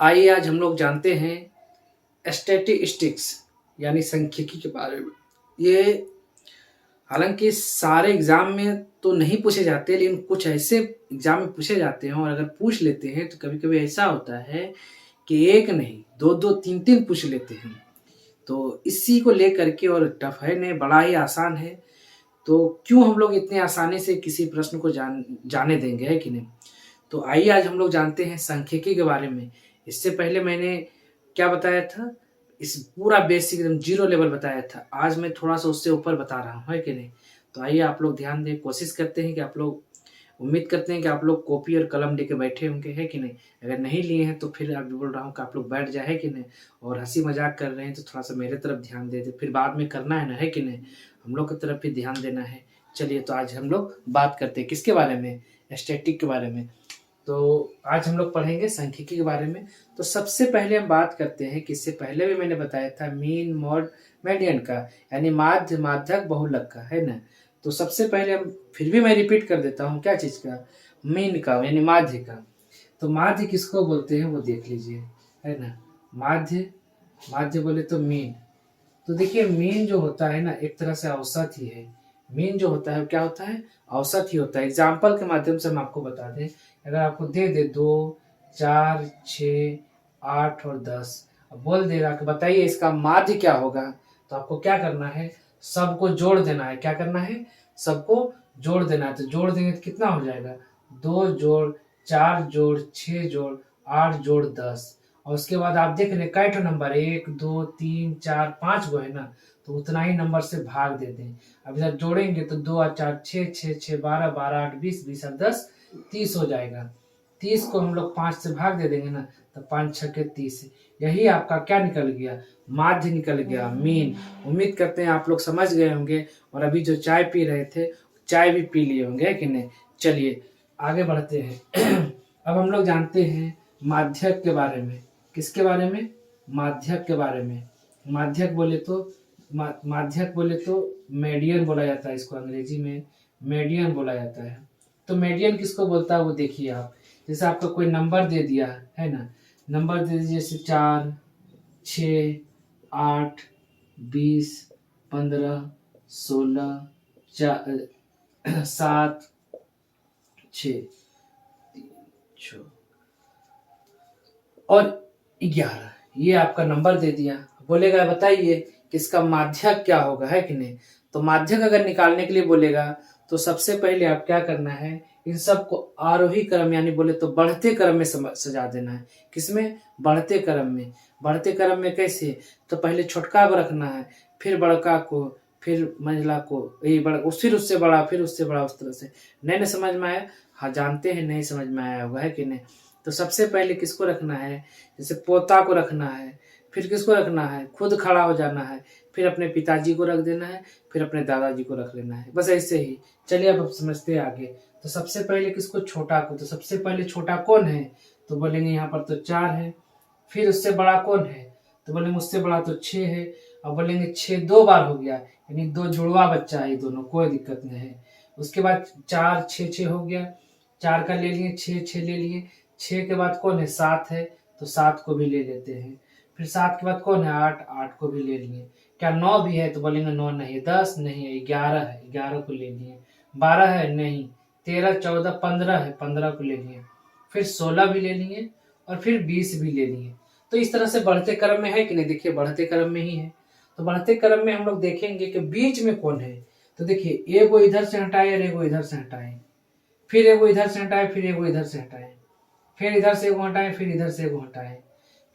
आइए आज हम लोग जानते हैं स्टैटिस्टिक्स यानी सांख्यिकी के बारे में। ये हालांकि सारे एग्जाम में तो नहीं पूछे जाते, लेकिन कुछ ऐसे एग्जाम में पूछे जाते हैं और अगर पूछ लेते हैं तो कभी कभी ऐसा होता है कि एक नहीं दो दो तीन तीन पूछ लेते हैं। तो इसी को लेकर के, और टफ है नहीं, बड़ा ही आसान है, तो क्यों हम लोग इतने आसानी से किसी प्रश्न को जाने देंगे, है कि नहीं। तो आइए आज हम लोग जानते हैं सांख्यिकी के बारे में। इससे पहले मैंने क्या बताया था, इस पूरा बेसिक एकदम जीरो लेवल बताया था। आज मैं थोड़ा सा उससे ऊपर बता रहा हूँ, है कि नहीं। तो आइए आप लोग ध्यान दें, कोशिश करते हैं कि आप लोग, उम्मीद करते हैं कि आप लोग कॉपी और कलम लेके बैठे होंगे, है कि नहीं। अगर नहीं लिए हैं तो फिर आप बोल रहा हूँ कि आप लोग बैठ जाए, है कि नहीं। और हंसी मजाक कर रहे हैं तो थोड़ा सा मेरे तरफ ध्यान दे दे, फिर बाद में करना है ना, है कि नहीं। हम लोग की तरफ भी ध्यान देना है। चलिए तो आज हम लोग बात करते हैं किसके बारे में, स्टैटिक के बारे में। तो आज हम लोग पढ़ेंगे सांख्यिकी के बारे में। तो सबसे पहले हम बात करते हैं कि इससे पहले भी मैंने बताया था मीन मॉड मीडियन का, यानी माध्य माध्यक बहुलक का, है ना। तो सबसे पहले हम, फिर भी मैं रिपीट कर देता हूँ, क्या चीज़ का, मीन का यानी माध्य का। तो माध्य किसको बोलते हैं वो देख लीजिए, है ना। माध्य, माध्य बोले तो मीन। तो देखिए मीन जो होता है ना, एक तरह से औसत ही है। मीन जो होता है क्या होता है, औसत ही होता है। एग्जाम्पल के माध्यम से हम आपको बता दें, अगर आपको दे दे 2, 4, 6, 8 और 10, अब बोल देगा कि बताइए इसका माध्य क्या होगा, तो आपको क्या करना है, सबको जोड़ देना है। क्या करना है, सबको जोड़ देना है। तो जोड़ देंगे तो कितना हो जाएगा, 2 जोड़ 4 जोड़ 6 जोड़ 8 जोड़ 10। और उसके बाद आप देख रहे कई ठो नंबर, 1 2 3 4 5 गो है ना, तो उतना ही नंबर से भाग दे दें। अब इधर जोड़ेंगे तो 2 और 4 6 6 6 12 12 8 20 20 और 10 30 हो जाएगा। 30 को हम लोग 5 से भाग दे देंगे ना, तो 5 छके 30। यही आपका क्या निकल गया, माध्य निकल गया, मीन। उम्मीद करते हैं आप लोग समझ गए होंगे, और अभी जो चाय पी रहे थे चाय भी पी लिए होंगे, कि नहीं। चलिए आगे बढ़ते हैं। अब हम लोग जानते हैं माध्यक के बारे में। किसके बारे में, माध्यक के बारे में। माध्यक बोले तो माध्यक बोले तो मेडियन बोला जाता है, इसको अंग्रेजी में मेडियन बोला जाता है। तो मेडियन किसको बोलता है वो देखिए आप। जैसे आपको कोई नंबर दे दिया है ना, नंबर दे दीजिए जैसे 4, 6, 8, 20, 15, 16, 7, 6 और 11, ये आपका नंबर दे दिया। बोलेगा बताइए किसका माध्यक क्या होगा, है कि नहीं। तो माध्यक अगर निकालने के लिए बोलेगा तो सबसे पहले आप क्या करना है, इन सबको आरोही क्रम यानी बोले तो बढ़ते क्रम में सजा देना है। किसमें, बढ़ते क्रम में। बढ़ते क्रम में कैसे, तो पहले छोटका को रखना है, फिर बड़का को, फिर मंझला को, ये बड़ा, फिर उससे बड़ा, फिर उससे बड़ा, उस तरह से। नहीं समझ में आया, हाँ जानते हैं नहीं समझ में आया होगा, है कि नहीं। तो सबसे पहले किसको रखना है, जैसे पोता को रखना है, फिर किसको रखना है, खुद खड़ा हो जाना है, फिर अपने पिताजी को रख देना है, फिर अपने दादाजी को रख लेना है, बस ऐसे ही। चलिए अब समझते हैं आगे। तो सबसे पहले किसको, छोटा को। तो सबसे पहले छोटा कौन है, तो बोलेंगे यहाँ पर तो 4 है। फिर उससे बड़ा कौन है, तो बोलेंगे उससे बड़ा तो 6 है। अब बोलेंगे 6 दो बार हो गया, यानी 2 जुड़वा बच्चा है, दोनों कोई दिक्कत नहीं है। उसके बाद 4 6 6 हो गया, 4 का ले लिए, 6 6 ले लिए। 6 के बाद कौन है, 7 है, तो 7 को भी ले लेते हैं। फिर 7 के बाद कौन है, 8, 8 को भी ले लिए। क्या 9 भी है, तो बोलेंगे 9 नहीं है। 10 नहीं है, 11 है, 11 को ले लिए। 12 है नहीं, 13 14 15 है, 15 को ले लिए। फिर 16 भी ले लिए, और फिर 20 भी ले लिए। तो इस तरह से बढ़ते क्रम में है कि नहीं, देखिए बढ़ते क्रम में ही है। तो बढ़ते क्रम में हम लोग देखेंगे कि बीच में कौन है। तो देखिए एगो इधर से हटाए और एगो इधर से हटाए, फिर एगो इधर से हटाए, फिर एगो इधर से हटाए, फिर इधर से एगो हटाए, फिर इधर से एगो हटाए,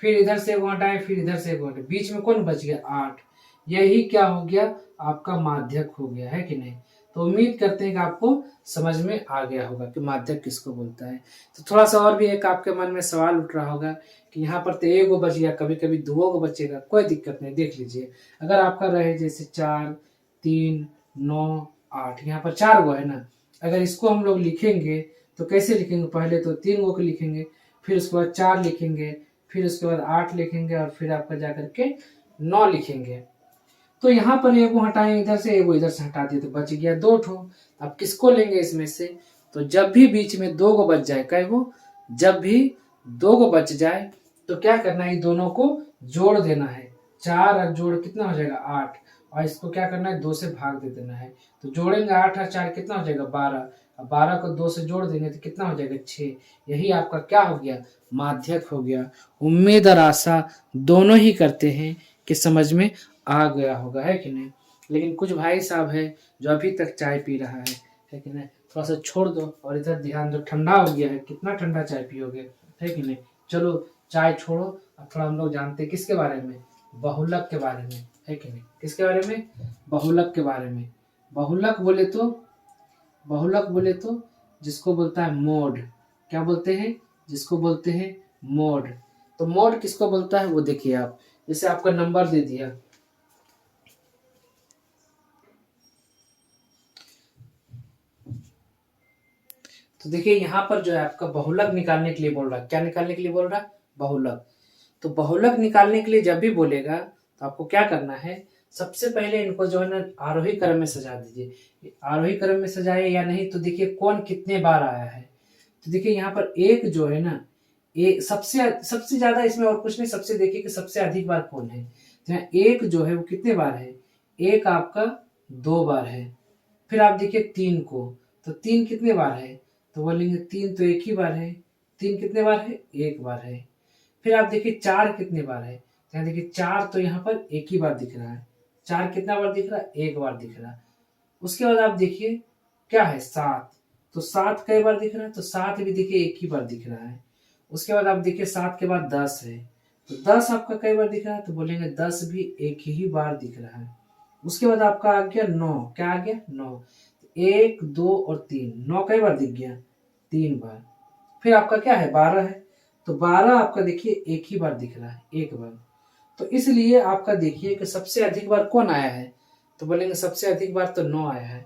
फिर इधर से एगो हटाए, फिर इधर से एगो हटाए, बीच में कौन बच गया, 8। यही क्या हो गया, आपका माध्यक हो गया, है कि नहीं। तो उम्मीद करते हैं कि आपको समझ में आ गया होगा कि माध्यक किसको बोलता है। तो थोड़ा सा और भी एक आपके मन में सवाल उठ रहा होगा कि यहाँ पर तो एगो बच गया, कभी कभी 2 गो बचेगा, कोई दिक्कत नहीं। देख लीजिए अगर आपका रहे जैसे 4 3 9 8, यहाँ पर 4 गो है ना, अगर इसको हम लोग लिखेंगे तो कैसे लिखेंगे, पहले तो 3 गो को लिखेंगे, फिर उसके बाद 4 लिखेंगे, फिर उसके बाद 8 लिखेंगे, और फिर आपका जाकर के 9 लिखेंगे। तो यहाँ पर एगो हटाएं इधर से, एगो इधर से हटा दिए, तो बच गया 2 ठो। अब किसको लेंगे इसमें से, तो जब भी बीच में 2 गो बच जाए, कई गो, जब भी 2 गो बच जाए तो क्या करना है, दोनों को जोड़ देना है। 4 और जोड़ कितना हो जाएगा 8, और इसको क्या करना है 2 से भाग दे देना है। तो जोड़ेंगे 8 और 4 कितना हो जाएगा 12, अब 12 को 2 से जोड़ देंगे तो कितना हो जाएगा 6। यही आपका क्या हो गया, माध्यक हो गया। उम्मीद और आशा दोनों ही करते हैं कि समझ में आ गया होगा, है कि नहीं। लेकिन कुछ भाई साहब है जो अभी तक चाय पी रहा है कि नहीं, थोड़ा सा छोड़ दो और इधर ध्यान दो। ठंडा हो गया है, कितना ठंडा चाय पियोगे, है कि नहीं। चलो चाय छोड़ो, अब थोड़ा हम लोग जानते हैं किसके बारे में, बहुलक के बारे में, है कि नहीं। किसके बारे में, बहुलक के बारे में। बहुलक बोले तो, बहुलक बोले तो जिसको बोलता है मोड, क्या बोलते हैं, जिसको बोलते हैं मोड। तो मोड किसको बोलता है वो देखिए आप, जैसे आपका नंबर दे दिया, तो देखिए यहाँ पर जो है आपका बहुलक निकालने के लिए बोल रहा है। क्या निकालने के लिए बोल रहा है, बहुलक। तो बहुलक निकालने के लिए जब भी बोलेगा तो आपको क्या करना है, सबसे पहले इनको जो है ना आरोही क्रम में सजा दीजिए। आरोही क्रम में सजाए या नहीं तो देखिए कौन कितने बार आया है। तो देखिए यहाँ पर एक जो है ना, एक सबसे सबसे ज्यादा, इसमें और कुछ नहीं, सबसे देखिए कि सबसे अधिक बार कौन है। तो यहाँ एक जो है वो कितने बार है, एक आपका 2 बार है। फिर आप देखिए 3 को, तो 3 कितने बार है, तो बोलेंगे 3 तो एक ही बार है। 3 कितने बार है, एक बार है। फिर आप देखिए 4 कितने बार है, तो यहाँ देखिए 4 तो यहाँ पर एक ही बार दिख रहा है। 4 कितना बार दिख रहा है, एक बार दिख रहा है। उसके बाद आप देखिए क्या है 7, तो 7 कई बार दिख रहा है, तो 7 भी देखिए एक ही बार दिख रहा है। उसके बाद आप देखिए 7 के बाद 10 है, तो 10 आपका कई बार दिख रहा है, तो बोलेंगे 10 भी एक ही बार दिख रहा है। उसके बाद आपका आ गया 9, क्या आ गया 9, 1 2 और 3, 9 कई बार दिख गया, 3 बार। फिर आपका क्या है 12 है, तो 12 आपका देखिए एक ही बार दिख रहा है, एक बार। तो इसलिए आपका देखिए कि सबसे अधिक बार कौन आया है, तो बोलेंगे सबसे अधिक बार तो 9 आया है।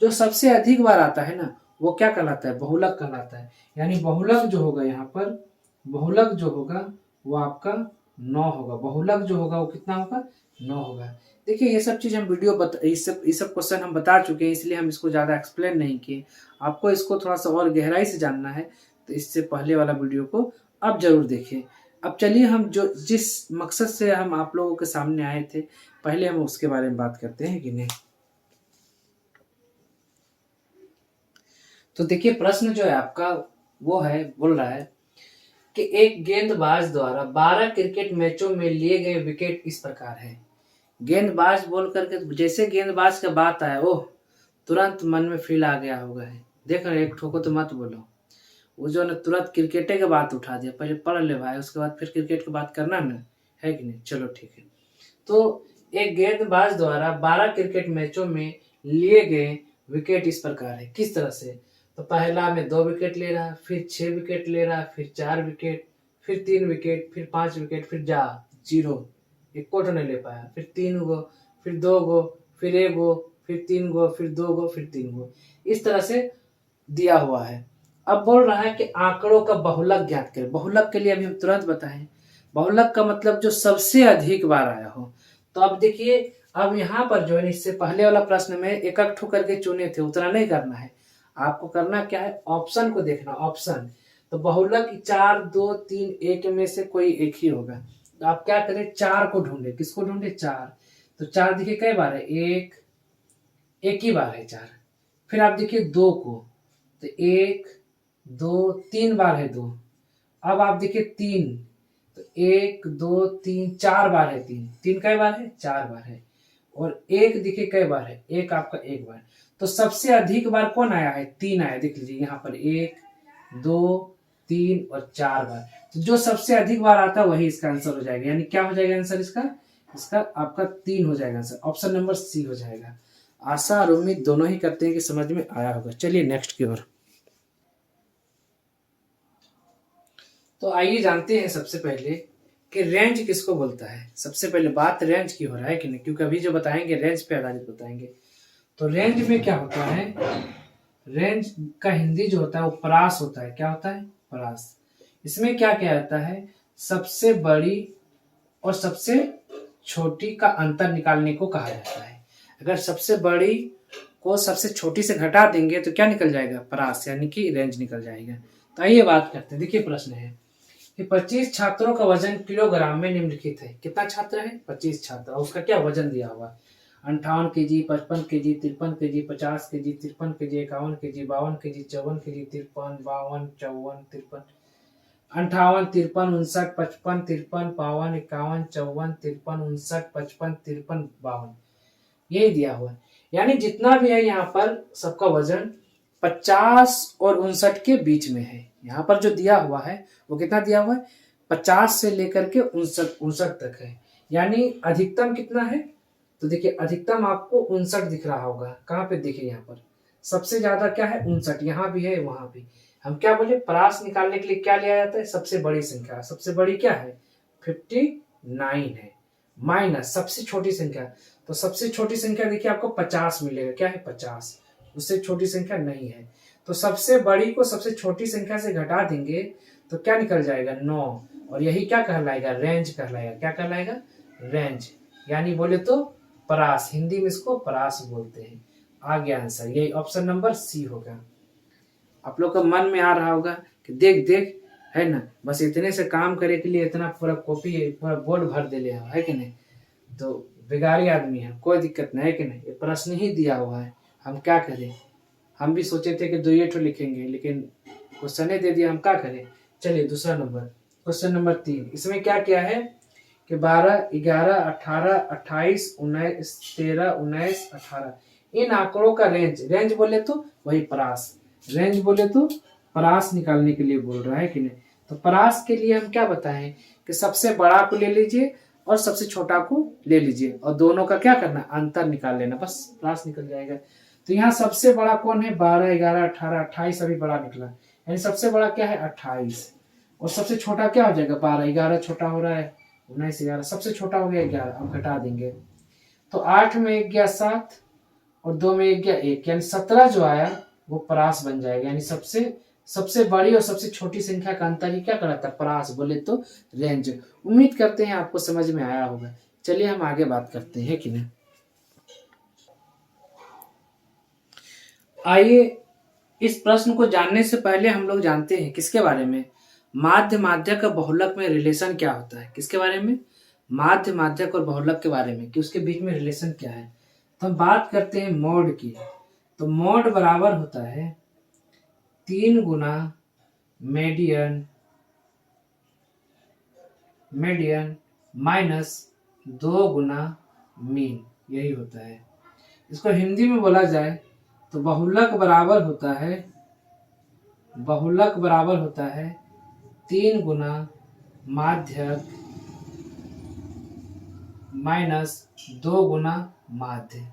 जो सबसे अधिक बार आता है ना वो क्या कहलाता है, बहुलक कहलाता है। यानी बहुलक जो होगा यहाँ पर, बहुलक जो होगा वो आपका 9 होगा। बहुलक जो होगा वो कितना होगा, 9 होगा। देखिए ये सब चीज हम वीडियो ये सब क्वेश्चन हम बता चुके हैं, इसलिए हम इसको ज्यादा एक्सप्लेन नहीं किए। आपको इसको थोड़ा सा और गहराई से जानना है तो इससे पहले वाला वीडियो को अब जरूर देखें। अब चलिए हम जो जिस मकसद से हम आप लोगों के सामने आए थे, पहले हम उसके बारे में बात करते हैं कि नहीं। तो देखिए प्रश्न जो है आपका वो है, बोल रहा है कि एक गेंदबाज द्वारा 12 क्रिकेट मैचों में लिए गए विकेट इस प्रकार है। गेंदबाज बोल करके जैसे गेंदबाज का बात आया, ओह तुरंत मन में फील आ गया होगा है। देख रहे एक ठोको तो मत बोलो, वो जो ने तुरंत क्रिकेट की बात उठा दिया। पहले पढ़ ले भाई, उसके बाद फिर क्रिकेट की बात करना ना, है कि नहीं। चलो ठीक है। तो एक गेंदबाज द्वारा 12 क्रिकेट मैचों में लिए गए विकेट इस प्रकार है, किस तरह से। तो पहला में 2 विकेट ले रहा, फिर 6 विकेट ले रहा, फिर 4 विकेट, फिर 3 विकेट, फिर 5 विकेट, फिर जा 0, एक कोट नहीं ले पाया, फिर 3 गो, फिर 2 गो, फिर 1 गो, फिर 3 गो, फिर 2 गो, फिर 3 गो, इस तरह से दिया हुआ है। अब बोल रहा है कि आंकड़ों का बहुलक ज्ञात करें। बहुलक के लिए अभी हम तुरंत बताएं, बहुलक का मतलब जो सबसे अधिक बार आया हो। तो अब देखिए, अब यहाँ पर जो है इससे पहले वाला प्रश्न में एक एक ठो करके चुने थे, उतना नहीं करना है। आपको करना क्या है, ऑप्शन को देखना, ऑप्शन। तो बहुलक 4 2 3 1 में से कोई एक ही होगा। तो आप क्या करें, 4 को ढूंढे। किसको ढूंढे, 4। तो 4 देखिए कई बार है, एक ही बार है 4। फिर आप देखिए 2 को, तो 1 2 3 बार है 2। अब आप देखिए 3, तो 1 2 3 4 बार है 3। 3 कई बार है, 4 बार है। और 1 देखिए कई बार है, 1 आपका 1 बार। तो सबसे अधिक बार कौन आया है, 3 आया। देख लीजिए यहाँ पर 1 2 3 और 4 बार। तो जो सबसे अधिक बार आता है वही इसका आंसर हो जाएगा। यानी क्या हो जाएगा आंसर इसका, इसका आपका 3 हो जाएगा आंसर। ऑप्शन नंबर सी हो जाएगा। आशा और उम्मीद दोनों ही करते हैं कि समझ में आया होगा। चलिए नेक्स्ट की ओर। तो आइए जानते हैं सबसे पहले कि रेंज किसको बोलता है। सबसे पहले बात रेंज की हो रहा है कि नहीं, क्योंकि अभी जो बताएंगे रेंज पे आधारित बताएंगे। तो रेंज में क्या होता है, रेंज का हिंदी जो होता है वो परास होता है। क्या होता है, परास। इसमें क्या क्या आता है, सबसे बड़ी और सबसे छोटी का अंतर निकालने को कहा जाता है। अगर सबसे बड़ी को सबसे छोटी से घटा देंगे तो क्या निकल जाएगा, परास, यानी कि रेंज निकल जाएगा। तो आइए बात करते हैं। देखिए प्रश्न है कि 25 छात्रों का वजन किलोग्राम में निम्नलिखित है। कितना छात्र है? 25 छात्र। और उसका क्या वजन दिया हुआ है? 58 KG, 55 KG, 53 KG, 50 KG, 53 KG, 51 KG, 52 KG, 54 KG, 53, 52, 54, 53, 58, 53, 59, 55, 53, 52, 51, 54, 53, 59, 55, 53, 52, यही दिया हुआ है। यानी जितना भी है यहाँ पर सबका वजन 50 और 59 के बीच में है। यहाँ पर जो दिया हुआ है वो कितना दिया हुआ है? 50 से लेकर के 59 तक है। यानी अधिकतम कितना है? तो देखिए अधिकतम आपको 59 दिख रहा होगा। कहाँ पे? देखिए यहाँ पर सबसे ज्यादा क्या है? 59। यहाँ भी है, वहां भी। हम क्या बोले? परास निकालने के लिए क्या लिया जाता है? सबसे बड़ी संख्या। सबसे बड़ी क्या है? 59 है। माइनस सबसे छोटी संख्या। तो सबसे छोटी संख्या देखिए आपको 50 मिलेगा। क्या है? 50। उससे छोटी संख्या नहीं है। तो सबसे बड़ी को सबसे छोटी संख्या से घटा देंगे तो क्या निकल जाएगा? 9। और यही क्या कहलाएगा? रेंज कहलाएगा। क्या कहलाएगा? रेंज। यानी बोले तो परास, हिंदी में इसको परास बोलते हैं। आ गया आंसर, यही ऑप्शन नंबर सी होगा। आप लोग का मन में आ रहा होगा कि देख देख, है ना, बस इतने से काम करे के लिए इतना पूरा कॉपी, पूरा बोर्ड भर दे ले, है कि नहीं? तो बेगारी आदमी है, कोई दिक्कत नहीं, है कि नहीं? ये प्रश्न ही दिया हुआ है, हम क्या करें? हम भी सोचे थे कि 2 लिखेंगे, लेकिन क्वेश्चन दे दिया, हम क्या करें? चलिए दूसरा नंबर, क्वेश्चन नंबर 3। इसमें क्या क्या है कि 12, 11, 18, 28, 19, 13, 19, 18, इन आंकड़ों का रेंज, रेंज बोले तो वही परास, रेंज बोले तो परास निकालने के लिए बोल रहा है कि नहीं? तो परास के लिए हम क्या बताएं कि सबसे बड़ा को ले लीजिए और सबसे छोटा को ले लीजिए और दोनों का क्या करना? अंतर निकाल लेना, बस परास निकल जाएगा। तो यहाँ सबसे बड़ा कौन है? 12, 11, 18, 28 अभी बड़ा निकला, यानी सबसे बड़ा क्या है? 28। और सबसे छोटा क्या हो जाएगा? 12, 11 छोटा हो रहा है, 19, 11 सबसे छोटा हो गया 11। अब घटा देंगे तो 8 में 1 गया 7 और 2 में 1 गया 1, यानी 17 जो आया वो परास बन जाएगा। यानी सबसे बड़ी और सबसे छोटी संख्या का अंतर ही क्या कराता है? परास बोले तो रेंज। उम्मीद करते हैं आपको समझ में आया होगा। चलिए हम आगे बात करते हैं कि नहीं। आइए इस प्रश्न को जानने से पहले हम लोग जानते हैं किसके बारे में? माध्य माध्यक और बहुलक में रिलेशन क्या होता है? किसके बारे में? माध्य माध्यक और बहुलक के बारे में, कि उसके बीच में रिलेशन क्या है। तो हम बात करते हैं मोड की। तो मोड बराबर होता है 3 गुना मीडियन माइनस 2 गुना मीन, यही होता है। इसको हिंदी में बोला जाए तो बहुलक बराबर होता है 3 गुना माध्यक माइनस 2 गुना माध्य,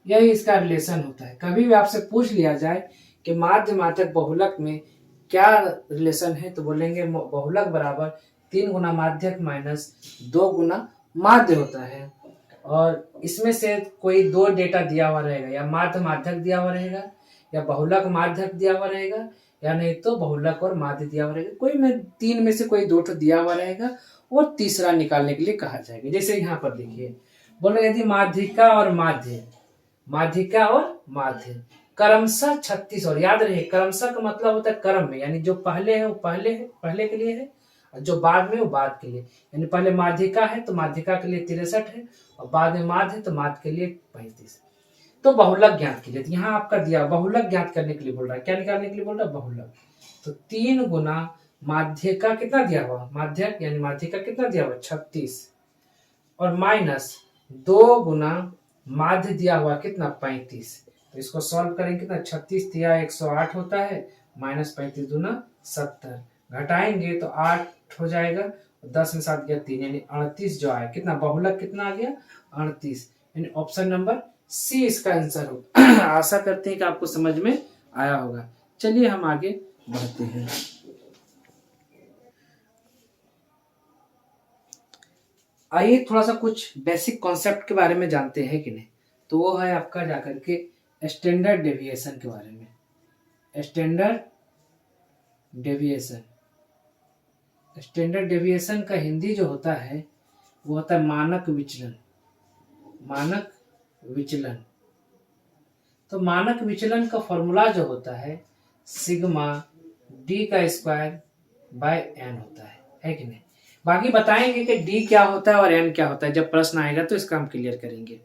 यही इसका रिलेशन होता है। कभी भी आपसे पूछ लिया जाए कि माध्य माध्यक बहुलक में क्या रिलेशन है, तो बोलेंगे बहुलक बराबर 3 गुना माध्यक माइनस 2 गुना माध्य होता है। और इसमें से कोई 2 डेटा दिया हुआ रहेगा, या माध्य माध्यक दिया हुआ रहेगा, या बहुलक माध्यक दिया हुआ रहेगा, या नहीं तो बहुलक और माध्य दिया हुआ रहेगा। कोई में 3 में से कोई 2 तो दिया हुआ रहेगा और तीसरा निकालने के लिए कहा जाएगा। जैसे यहाँ पर देखिए बोल रहे यदि माध्यिका और माध्य क्रमशः 36, और याद रहे क्रमशः का मतलब होता है क्रम में, यानी जो पहले है वो पहले के लिए है, और जो बाद में वो बाद के लिए। यानी पहले माध्यिका है तो माध्यिका के लिए 63 है, और बाद में माध्य है तो माध्य के लिए 35। तो बहुलक ज्ञात के लिए, तो यहाँ आपका दिया बहुलक ज्ञात करने के लिए बोल रहा है। क्या निकालने के लिए बोल रहा है? बहुलक। तो 3 गुना माध्य का कितना दिया हुआ? माध्यक यानी माध्य का कितना दिया हुआ? 36, और माइनस 2 गुना माध्य दिया हुआ कितना? 35। तो इसको सॉल्व करेंगे कितना? 36 दिया 108 होता है, माइनस 35 दूना 70, घटाएंगे तो 8 हो जाएगा, 10 में 7 गया 3, यानी 38 जो आया। कितना? बहुलक कितना आ गया? 38, यानी ऑप्शन नंबर सी इसका आंसर हो। आशा करते हैं कि आपको समझ में आया होगा। चलिए हम आगे बढ़ते हैं। आइए थोड़ा सा कुछ बेसिक कॉन्सेप्ट के बारे में जानते हैं कि नहीं। तो वो है आपका जाकर के स्टैंडर्ड डेविएशन के बारे में। स्टैंडर्ड डेविएशन का हिंदी जो होता है वो होता है मानक विचलन। तो मानक विचलन का फॉर्मूला जो होता है सिग्मा d² बाय n होता है। है कि नहीं। बाकी बताएंगे कि डी क्या होता है और एन क्या होता है, जब प्रश्न आएगा तो इसका हम क्लियर करेंगे।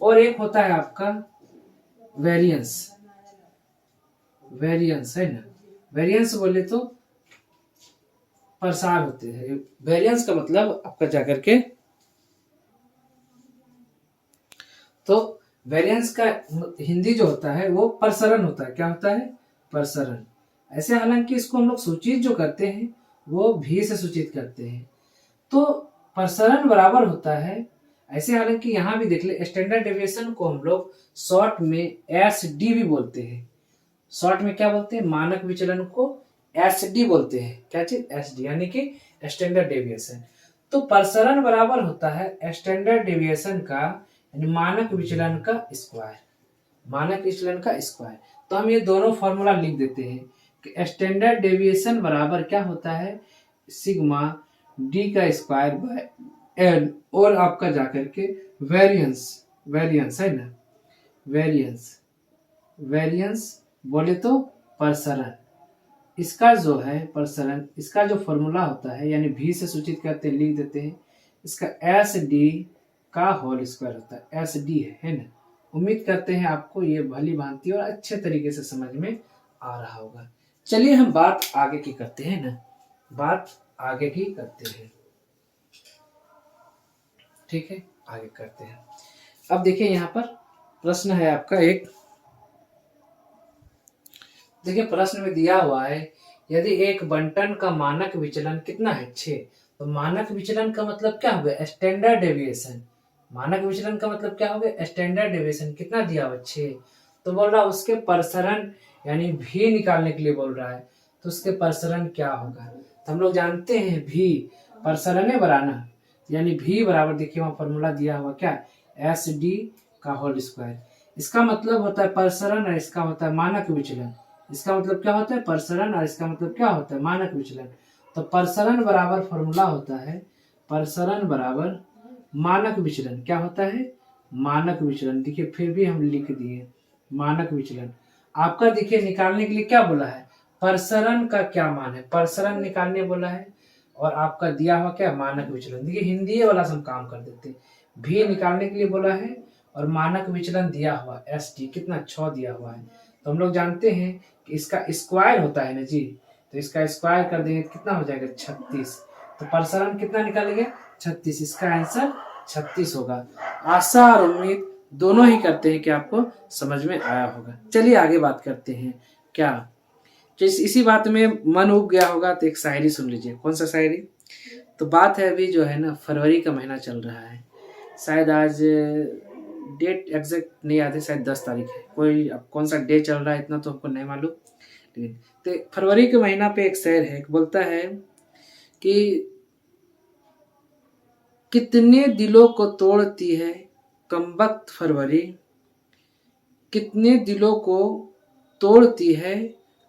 और एक होता है आपका वेरिएंस। वेरिएंस है ना, वेरिएंस बोले तो प्रसार होते हैं। वेरिएंस का मतलब आपका जाकर के, तो वेरिएंस का हिंदी जो होता है वो प्रसरण होता है। क्या होता है? प्रसरण। ऐसे हालांकि इसको हम लोग सूचित जो करते हैं वो भी से सूचित करते हैं, तो प्रसरण बराबर होता है। ऐसे हालांकि यहाँ भी देख ले, स्टैंडर्ड डेविएशन को हम लोग शॉर्ट में एस डी भी बोलते हैं। शॉर्ट में क्या बोलते हैं? मानक विचलन को एस डी बोलते हैं। क्या चीज? एस डी, यानी कि स्टैंडर्ड डेविएशन। तो प्रसरण बराबर होता है स्टैंडर्ड डेविएशन का यानी मानक विचलन का स्क्वायर। मानक विचलन का स्क्वायर। तो हम ये दोनों फॉर्मूला लिख देते हैं कि स्टैंडर्ड डेविएशन बराबर क्या होता है? सिग्मा डी का स्क्वायर बाय एन, और आपका जाकर के वेरिएंस, वेरिएंस है ना, वेरिएंस, वेरिएंस बोले तो प्रसरण। इसका जो है प्रसरण, इसका जो फॉर्मूला होता है यानी भी से सूचित करते हैं, लिख देते हैं, इसका एस डी का होल स्क्वायर होता है। एस डी है ना। उम्मीद करते हैं आपको ये भली भांति और अच्छे तरीके से समझ में आ रहा होगा। चलिए हम बात आगे की करते हैं ना, बात आगे की करते हैं। ठीक है, आगे करते हैं। अब देखिए यहाँ पर प्रश्न है आपका एक, देखिए प्रश्न में दिया हुआ है यदि एक बंटन का मानक विचलन कितना है? 6। तो मानक विचलन का मतलब क्या हो गया? Standard deviation. मानक विचलन का मतलब क्या हो गया? Standard deviation. कितना दिया हुआ? 6। तो बोल रहा है उसके प्रसरण यानी भी निकालने के लिए बोल रहा है, तो उसके प्रसरण क्या होगा? तो हम लोग जानते हैं भी प्रसरण बराबर, यानी भी बराबर, देखिए वहां फॉर्मूला दिया हुआ क्या? एस डी का होल स्क्वायर। इसका मतलब होता है प्रसरण और इसका होता है मानक विचलन। इसका मतलब क्या होता है? प्रसरण और इसका मतलब क्या होता है? मानक विचलन। तो प्रसरण बराबर फॉर्मूला होता है प्रसरण बराबर मानक विचलन। क्या होता है? मानक विचलन। देखिए फिर भी हम लिख दिए मानक विचलन। आपका देखिए निकालने के लिए क्या बोला है? प्रसरण का क्या मान है, प्रसरण निकालने बोला है, और आपका दिया हुआ क्या? मानक विचलन। देखिए हिंदी वाला से हम काम कर देते हैं। भी निकालने के लिए बोला है और मानक विचलन दिया हुआ एस टी कितना? 6 दिया हुआ है। तो हम लोग जानते हैं कि इसका स्क्वायर होता है ना जी, तो इसका स्क्वायर कर देंगे कितना हो जाएगा? 36। तो प्रसरण कितना निकालेंगे? 36। इसका आंसर 36 होगा। आशा और उम्मीद दोनों ही करते हैं कि आपको समझ में आया होगा। चलिए आगे बात करते हैं। क्या तो इसी बात में मन उब गया होगा तो एक शायरी सुन लीजिए। कौन सा शायरी? तो बात है अभी जो है ना, फरवरी का महीना चल रहा है, शायद आज डेट एग्जैक्ट नहीं याद है, शायद 10 तारीख है। कोई अब कौन सा डे चल रहा है इतना तो हमको नहीं मालूम, लेकिन तो फरवरी के महीना पे एक शेर है, बोलता है कि कितने दिलों को तोड़ती है कमबख्त फरवरी, कितने दिलों को तोड़ती है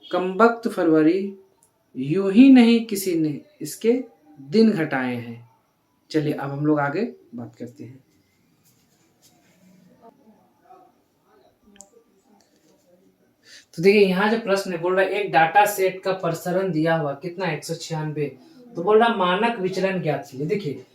कमबख्त फरवरी, यूं ही नहीं किसी ने इसके दिन घटाए हैं। चलिए अब हम लोग आगे बात करते हैं। तो देखिए यहाँ जो प्रश्न है बोल रहा है एक डाटा सेट का प्रसरण दिया हुआ कितना? 196। तो बोल रहा मानक विचलन ज्ञात कीजिए। देखिए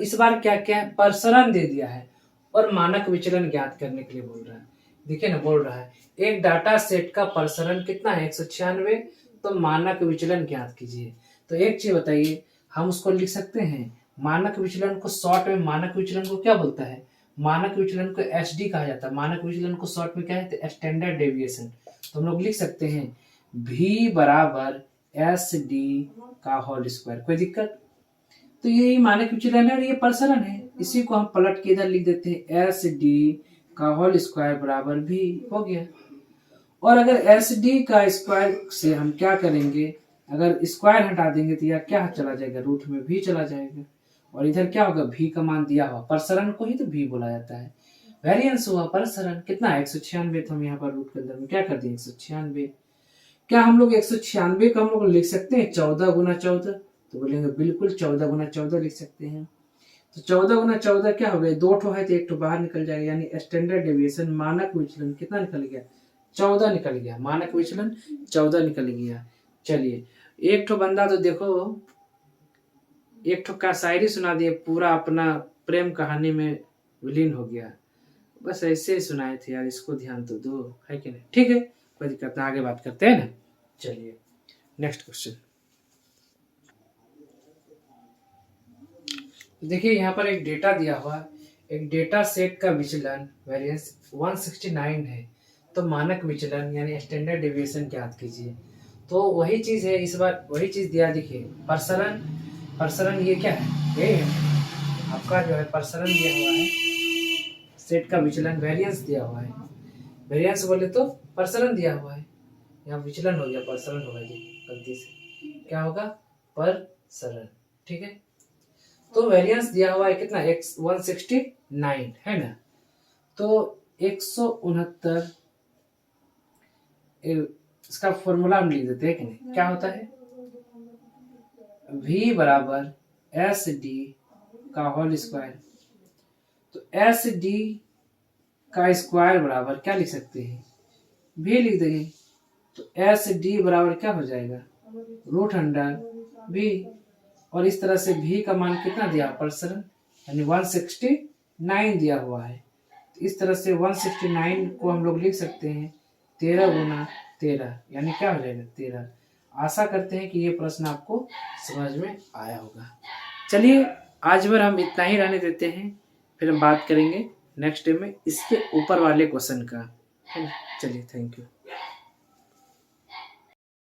इस बार क्या क्या प्रसरण दे दिया है और मानक विचलन ज्ञात करने के लिए बोल रहा है। देखिए ना, बोल रहा है एक डाटा सेट का प्रसरण कितना है? 196। तो मानक विचलन ज्ञात कीजिए। तो एक चीज बताइए, हम उसको लिख सकते हैं मानक विचलन को शॉर्ट में, मानक विचलन को क्या बोलता है? मानक विचलन को एस डी कहा जाता है। मानक विचलन को शॉर्ट में क्या है? Standard deviation. तो हम लोग लिख सकते हैं भी बराबर एस डी का होल स्क्वायर। कोई दिक्कत? तो ये मानक विचलन है और ये प्रसरण है, इसी को हम पलट के इधर लिख देते हैं एस डी का होल स्क्वायर बराबर भी। हो गया। और अगर एस डी का स्क्वायर से हम क्या करेंगे? अगर स्क्वायर हटा देंगे तो यह क्या चला जाएगा? रूट में भी चला जाएगा। और इधर क्या होगा? भी का मान दिया हुआ, प्रसरण को ही तो भी बोला जाता है। वेरिएंस हुआ प्रसरण कितना? 196। तो हम यहाँ पर रूट के अंदर में क्या कर दिए? 196। क्या हम लोग 196 का हम लोग लिख सकते हैं 14 गुना 14? तो बोलेंगे बिल्कुल 14 गुना 14 लिख सकते हैं। तो 14 गुना 14 क्या हो गया? 2 ठो है तो 1 ठो बाहर निकल जाएगा, यानी स्टैंडर्ड डेविएशन मानक विचलन कितना निकल गया? 14 निकल गया। मानक विचलन 14 निकल गया। चलिए एक ठो बंदा तो देखो एक ठो का शायरी सुना दिए, पूरा अपना प्रेम कहानी में विलीन हो गया। बस ऐसे ही सुनाए थे यार, इसको ध्यान तो दो, है कि नहीं? ठीक है, कोई दिक्कत ना, आगे बात करते हैं ना। चलिए नेक्स्ट क्वेश्चन देखिए, यहाँ पर एक डेटा दिया हुआ, एक डेटा सेट का विचलन वेरिएंस 169 है, तो मानक विचलन यानी स्टैंडर्ड डेविएशन ज्ञात कीजिए। तो वही चीज है, इस बार वही चीज दिया। देखिए प्रसरण, प्रसरण ये क्या है, ये आपका जो है प्रसरण दिया हुआ है, सेट का विचलन वेरिएंस दिया हुआ है। वेरिएंस बोले तो प्रसरण दिया हुआ है, यहाँ विचलन हो गया, प्रसरण होगा जी, गलती से क्या होगा, प्रसरण। ठीक है, तो वेरिएंस दिया हुआ है कितना, 169 है ना। तो 169 इसका फॉर्मूला हम लिख देते हैं कि नहीं, क्या होता है, v बराबर एस डी का होल स्क्वायर। तो एस डी का स्क्वायर बराबर क्या लिख सकते हैं, v लिख देंगे। तो एस डी बराबर क्या हो जाएगा, √100 v। और इस तरह से v का मान कितना दिया, प्रसरण यानी 169 दिया हुआ है। तो इस तरह से 169 को हम लोग लिख सकते हैं 13 गुना 13, यानी क्या हो जाएगा 13। आशा करते हैं कि ये प्रश्न आपको समझ में आया होगा। चलिए आज भर हम इतना ही रहने देते हैं, फिर हम बात करेंगे नेक्स्ट डे में इसके ऊपर वाले क्वेश्चन का, है ना। चलिए थैंक यू।